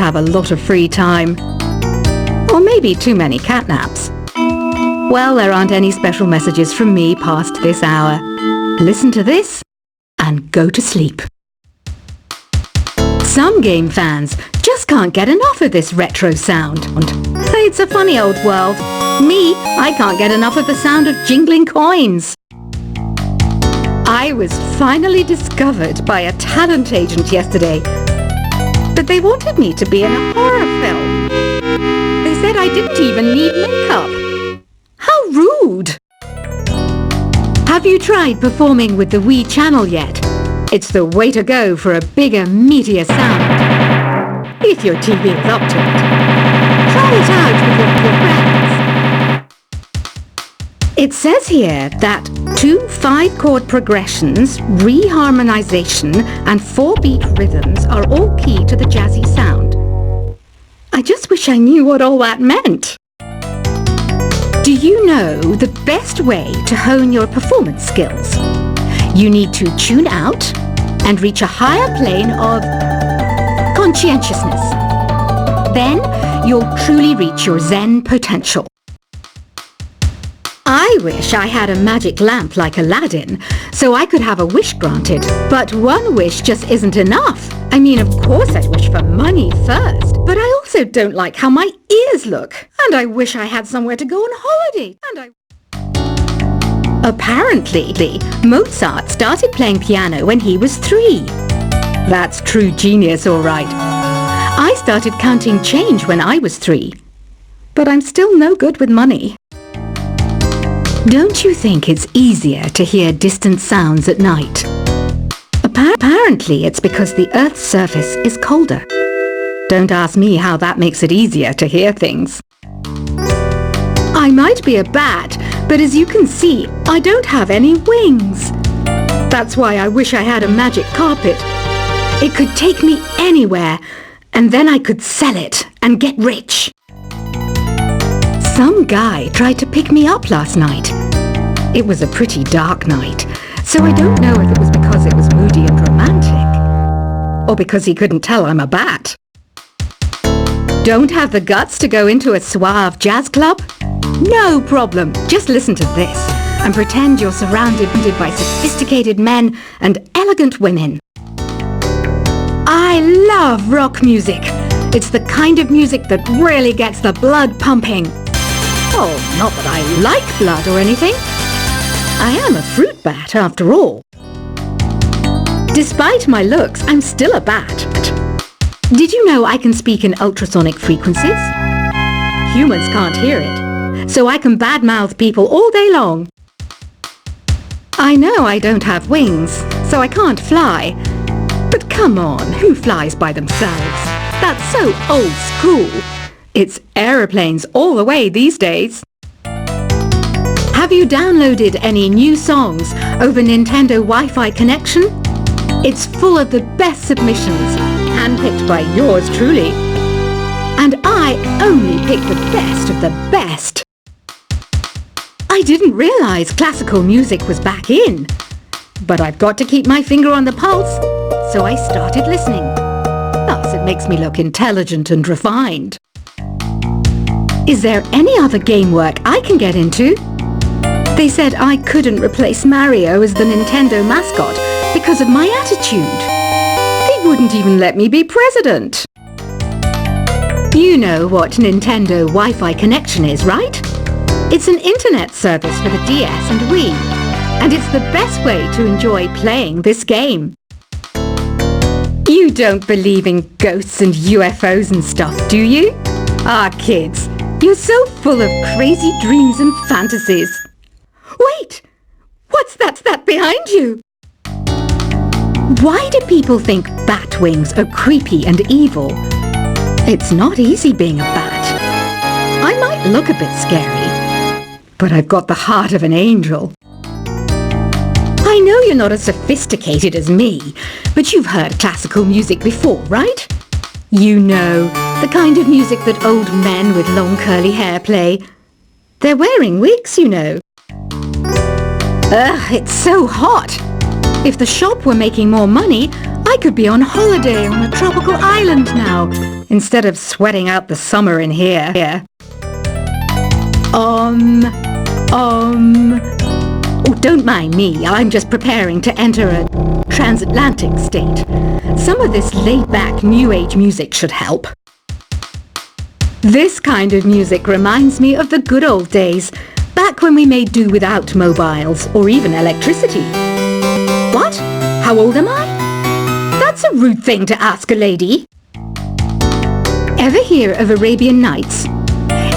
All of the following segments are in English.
have a lot of free time. Or maybe too many catnaps. Well, there aren't any special messages from me past this hour. Listen to this and go to sleep. Some game fans just can't get enough of this retro sound. It's a funny old world. Me, I can't get enough of the sound of jingling coins. I was finally discovered by a talent agent yesterday. But they wanted me to be in a horror film. They said I didn't even need makeup. How rude! Have you tried performing with the Wii channel yet? It's the way to go for a bigger, meatier sound. If your TV is up to it. Try it out with your friends. It says here that 2 5-chord progressions, reharmonization, and 4-beat rhythms are all key to the jazzy sound. I just wish I knew what all that meant. Do you know the best way to hone your performance skills? You need to tune out and reach a higher plane of conscientiousness. Then you'll truly reach your Zen potential. I wish I had a magic lamp like Aladdin, so I could have a wish granted. But one wish just isn't enough. I mean, of course I'd wish for money first, but I also don't like how my ears look. And I wish I had somewhere to go on holiday. Apparently, Mozart started playing piano when he was 3. That's true genius, all right. I started counting change when I was 3. But I'm still no good with money. Don't you think it's easier to hear distant sounds at night? Apparently, it's because the Earth's surface is colder. Don't ask me how that makes it easier to hear things. I might be a bat, but as you can see, I don't have any wings. That's why I wish I had a magic carpet. It could take me anywhere, and then I could sell it and get rich. Some guy tried to pick me up last night. It was a pretty dark night, so I don't know if it was because it was moody and romantic, or because he couldn't tell I'm a bat. Don't have the guts to go into a suave jazz club? No problem. Just listen to this and pretend you're surrounded by sophisticated men and elegant women. I love rock music. It's the kind of music that really gets the blood pumping. Oh, not that I like blood or anything. I am a fruit bat after all. Despite my looks, I'm still a bat. Did you know I can speak in ultrasonic frequencies? Humans can't hear it, so I can badmouth people all day long. I know I don't have wings, so I can't fly. But come on, who flies by themselves? That's so old school. It's aeroplanes all the way these days. Have you downloaded any new songs over Nintendo Wi-Fi connection? It's full of the best submissions, handpicked by yours truly. And I only pick the best of the best. I didn't realize classical music was back in. But I've got to keep my finger on the pulse, so I started listening. Thus, it makes me look intelligent and refined. Is there any other game work I can get into? They said I couldn't replace Mario as the Nintendo mascot because of my attitude. They wouldn't even let me be president. You know what Nintendo Wi-Fi connection is, right? It's an internet service for the DS and Wii, and it's the best way to enjoy playing this game. You don't believe in ghosts and UFOs and stuff, do you? Ah, kids, you're so full of crazy dreams and fantasies. Wait! What's that behind you? Why do people think bat wings are creepy and evil? It's not easy being a bat. I might look a bit scary, but I've got the heart of an angel. I know you're not as sophisticated as me, but you've heard classical music before, right? You know, the kind of music that old men with long curly hair play. They're wearing wigs, you know. Ugh, it's so hot. If the shop were making more money, I could be on holiday on a tropical island now, instead of sweating out the summer in here. Oh, don't mind me. I'm just preparing to enter a transatlantic state. Some of this laid-back New Age music should help. This kind of music reminds me of the good old days, back when we made do without mobiles or even electricity. What? How old am I? That's a rude thing to ask a lady. Ever hear of Arabian Nights?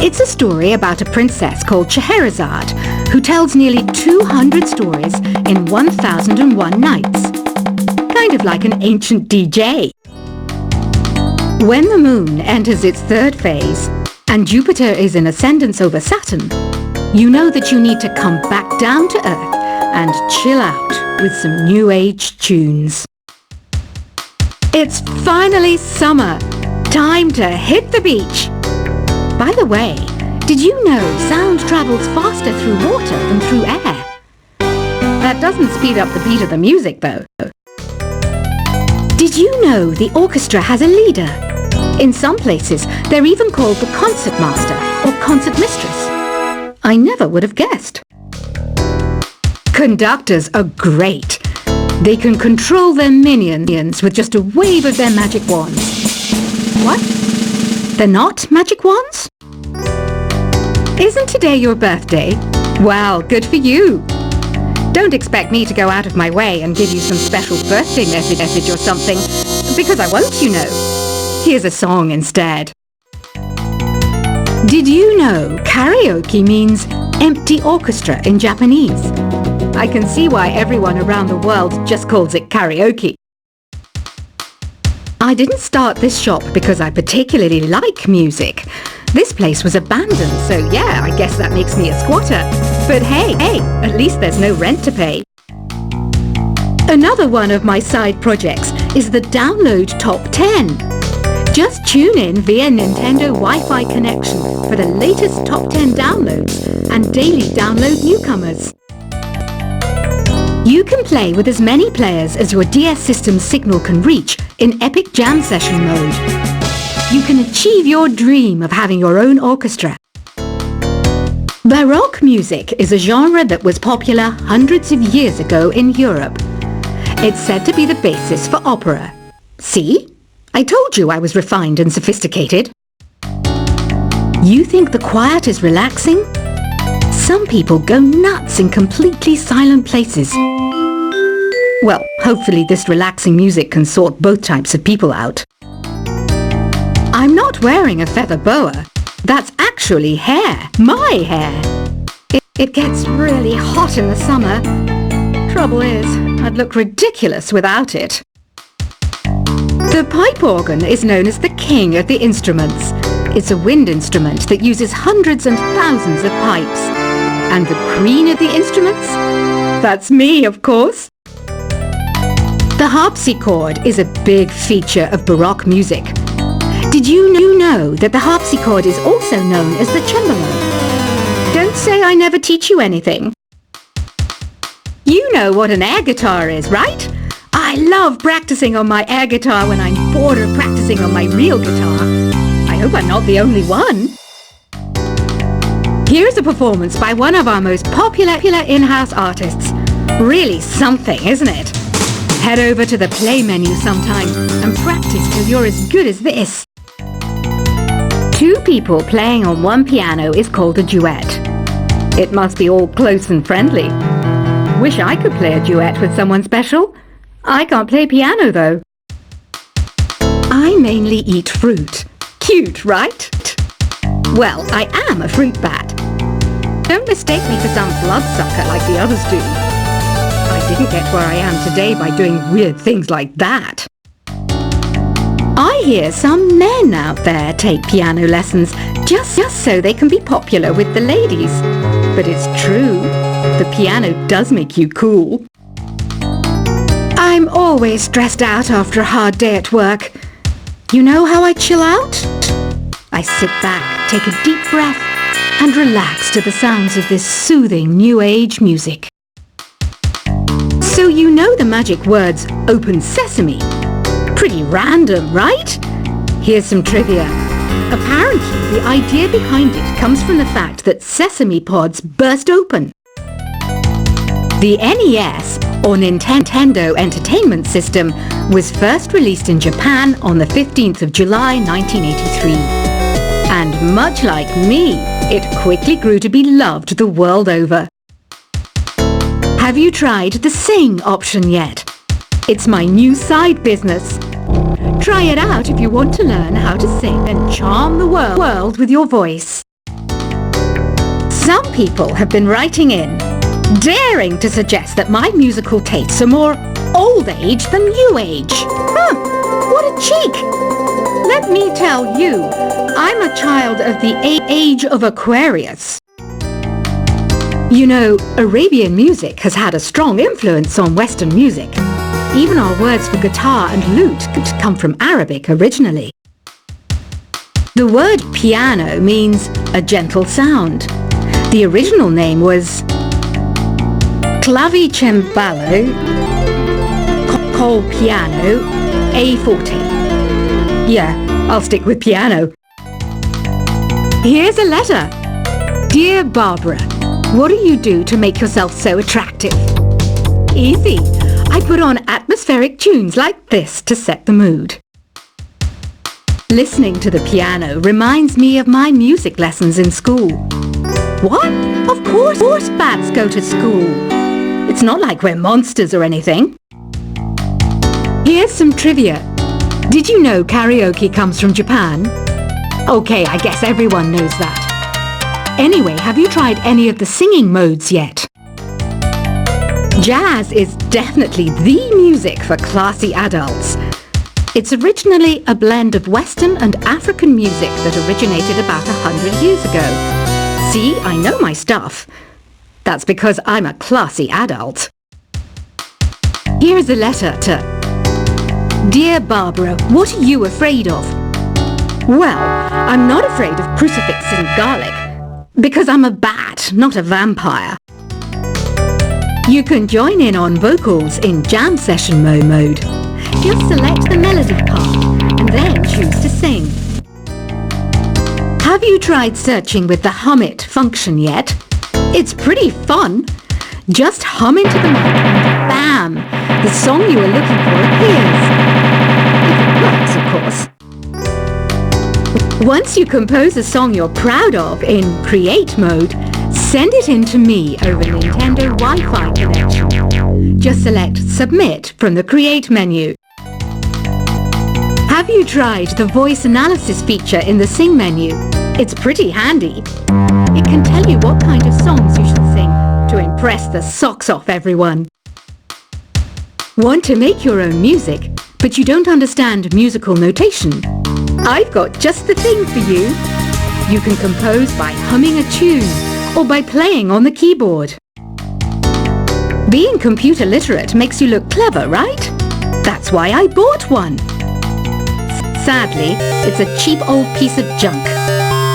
It's a story about a princess called Scheherazade who tells nearly 200 stories in 1001 nights. Kind of like an ancient DJ. When the moon enters its third phase and Jupiter is in ascendance over Saturn, you know that you need to come back down to Earth and chill out with some New Age tunes. It's finally summer. Time to hit the beach. By the way, did you know sound travels faster through water than through air? That doesn't speed up the beat of the music, though. Did you know the orchestra has a leader? In some places, they're even called the concert master or concert mistress. I never would have guessed. Conductors are great. They can control their minions with just a wave of their magic wands. What? They're not magic wands? Isn't today your birthday? Well, good for you. Don't expect me to go out of my way and give you some special birthday message or something, because I won't, you know. Here's a song instead. Did you know karaoke means empty orchestra in Japanese? I can see why everyone around the world just calls it karaoke. I didn't start this shop because I particularly like music. This place was abandoned, so yeah, I guess that makes me a squatter. But hey, at least there's no rent to pay. Another one of my side projects is the Download Top 10. Just tune in via Nintendo Wi-Fi connection for the latest top 10 downloads and daily download newcomers. You can play with as many players as your DS system's signal can reach in Epic Jam Session mode. You can achieve your dream of having your own orchestra. Baroque music is a genre that was popular hundreds of years ago in Europe. It's said to be the basis for opera. See? I told you I was refined and sophisticated. You think the quiet is relaxing? Some people go nuts in completely silent places. Well, hopefully this relaxing music can sort both types of people out. I'm not wearing a feather boa. That's actually hair. My hair. It gets really hot in the summer. Trouble is, I'd look ridiculous without it. The pipe organ is known as the king of the instruments. It's a wind instrument that uses hundreds and thousands of pipes. And the queen of the instruments? That's me, of course. The harpsichord is a big feature of Baroque music. Did you know that the harpsichord is also known as the cembalo? Don't say I never teach you anything. You know what an air guitar is, right? I love practicing on my air guitar when I'm bored of practicing on my real guitar. I hope I'm not the only one. Here's a performance by one of our most popular in-house artists. Really something, isn't it? Head over to the play menu sometime and practice till you're as good as this. Two people playing on one piano is called a duet. It must be all close and friendly. Wish I could play a duet with someone special. I can't play piano though. I mainly eat fruit. Cute, right? Well, I am a fruit bat. Don't mistake me for some bloodsucker like the others do. I didn't get where I am today by doing weird things like that. I hear some men out there take piano lessons just so they can be popular with the ladies. But it's true, the piano does make you cool. I'm always stressed out after a hard day at work. You know how I chill out? I sit back, take a deep breath, and relax to the sounds of this soothing New Age music. So you know the magic words, open sesame, Pretty random, right? Here's some trivia. Apparently, the idea behind it comes from the fact that sesame pods burst open. The NES, or Nintendo Entertainment System, was first released in Japan on the 15th of July 1983. And much like me, it quickly grew to be loved the world over. Have you tried the Sing option yet? It's my new side business. Try it out if you want to learn how to sing and charm the world with your voice. Some people have been writing in, daring to suggest that my musical tastes are more old age than new age. Huh, what a cheek! Let me tell you, I'm a child of the age of Aquarius. You know, Arabian music has had a strong influence on Western music. Even our words for guitar and lute could come from Arabic originally. The word piano means a gentle sound. The original name was clavicembalo col piano a forte. Yeah, I'll stick with piano. Here's a letter. Dear Barbara, what do you do to make yourself so attractive? Easy. I put on atmospheric tunes like this to set the mood. Listening to the piano reminds me of my music lessons in school. What? Of course bats go to school. It's not like we're monsters or anything. Here's some trivia. Did you know karaoke comes from Japan? Okay, I guess everyone knows that. Anyway, have you tried any of the singing modes yet? Jazz is definitely the music for classy adults. It's originally a blend of Western and African music that originated about 100 years ago. See, I know my stuff. That's because I'm a classy adult. Here's a letter to Dear Barbara, what are you afraid of? Well, I'm not afraid of crucifix and garlic, because I'm a bat, not a vampire. You can join in on vocals in jam session mode. Just select the melody part and then choose to sing. Have you tried searching with the Hum It function yet? It's pretty fun. Just hum into the mic and bam! The song you are looking for appears. If it works, of course. Once you compose a song you're proud of in Create mode, send it in to me over Nintendo Wi-Fi connection. Just select Submit from the Create menu. Have you tried the voice analysis feature in the Sing menu? It's pretty handy. It can tell you what kind of songs you should sing to impress the socks off everyone. Want to make your own music, but you don't understand musical notation? I've got just the thing for you. You can compose by humming a tune or by playing on the keyboard. Being computer literate makes you look clever, right? That's why I bought one. Sadly, it's a cheap old piece of junk.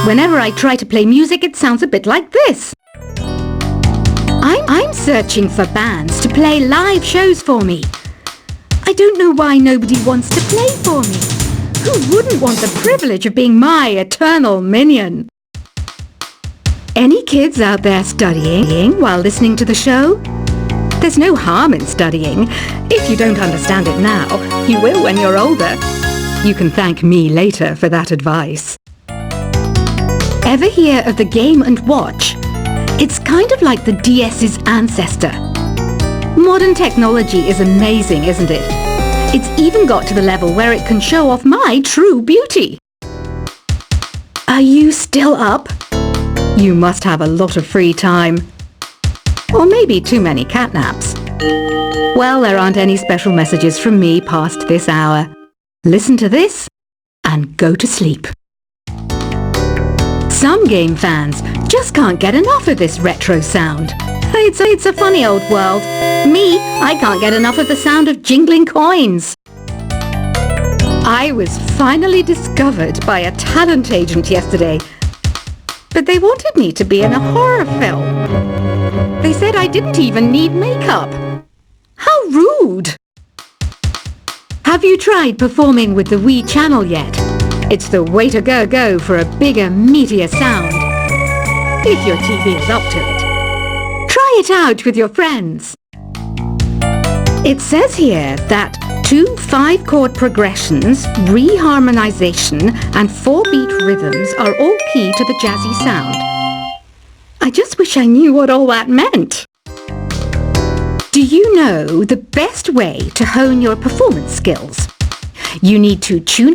Whenever I try to play music, it sounds a bit like this. I'm searching for bands to play live shows for me. I don't know why nobody wants to play for me. Who wouldn't want the privilege of being my eternal minion? Any kids out there studying while listening to the show? There's no harm in studying. If you don't understand it now, you will when you're older. You can thank me later for that advice. Ever hear of the Game & Watch? It's kind of like the DS's ancestor. Modern technology is amazing, isn't it? It's even got to the level where it can show off my true beauty. Are you still up? You must have a lot of free time. Or maybe too many catnaps. Well, there aren't any special messages from me past this hour. Listen to this and go to sleep. Some game fans just can't get enough of this retro sound. It's a funny old world. Me, I can't get enough of the sound of jingling coins. I was finally discovered by a talent agent yesterday, but they wanted me to be in a horror film. They said I didn't even need makeup. How rude! Have you tried performing with the Wii channel yet? It's the way to go for a bigger, meatier sound. If your TV is up to it. Try it out with your friends. It says here that 2 5-chord progressions, reharmonization and 4-beat rhythms are all key to the jazzy sound. I just wish I knew what all that meant. Do you know the best way to hone your performance skills? You need to tune out